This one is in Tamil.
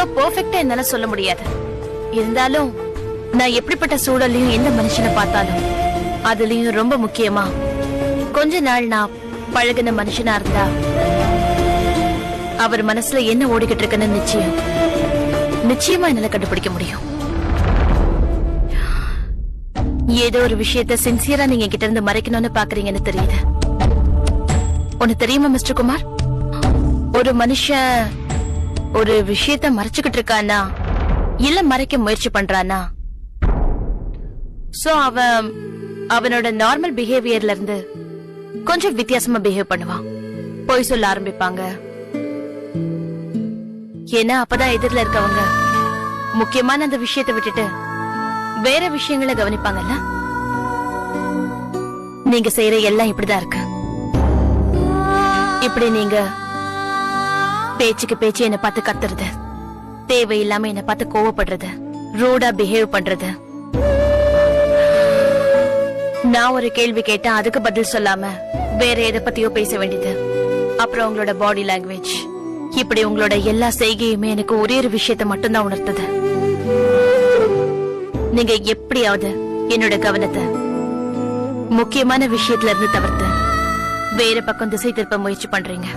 சோ பெர்ஃபெக்ட்டா என்னால சொல்ல முடியாது. இருந்தாலும் நான் எப்படிப்பட்ட சூழலையும் எந்த மனுஷனை பார்த்தாலும் அதுலயும் ரொம்ப முக்கியமா கொஞ்ச நாள் நான் பழகின மனுஷனா இருந்தா அவர் மனசுல என்ன ஓடிக்கிட்டு இருக்குன்னு நிச்சயமா என்னால கண்டுபிடிக்க முடியும். ஏதோ ஒரு விஷயத்த சின்சியரா நீங்க கிட்ட இருந்து மறைக்கணும்னு பாக்குறீங்கன்னு தெரியுது. ஒன்னு தெரியுமா மிஸ்டர் குமார், ஒரு மனுஷன் ஒரு விஷயத்த மறைச்சுக்கிட்டு இருக்கானா இல்ல மறைக்க முயற்சி பண்றானா, சோ அவனோட நார்மல் பிஹேவியர்ல இருந்து கொஞ்சம் வித்தியாசமா பிஹேவ் பண்ணுவான். பொய் சொல்ல ஆரம்பிப்பாங்க. ஏன்னா அப்பதான் எதிரில இருக்கவங்க முக்கியமான அந்த விஷயத்தை விட்டுட்டு வேற விஷயங்களை கவனிப்பாங்கல்ல. நீங்க செய்யற எல்லாம் இப்படிதான் இருக்கு. இப்படி நீங்க பேச்சுக்கு பேச்சு என்ன பார்த்து கத்துறது, தேவையில்லாம என்ன பார்த்து கோவப்படுறது, ரூடா பிஹேவ் பண்றது, நான் ஒரு கேள்வி கேட்டா அதுக்கு பதில் சொல்லாம வேற எதை பத்தியோ பேச வேண்டியது, அப்புறம் உங்களோட பாடி லாங்குவேஜ், இப்படி உங்களோட எல்லா செய்கையுமே எனக்கு ஒரே ஒரு விஷயத்த மட்டும்தான் உணர்த்தது. நீங்க எப்படியாவது என்னோட கவனத்தை முக்கியமான விஷயத்துல இருந்து தவிர்த்து வேற பக்கம் திசை திருப்ப முயற்சி பண்றீங்க.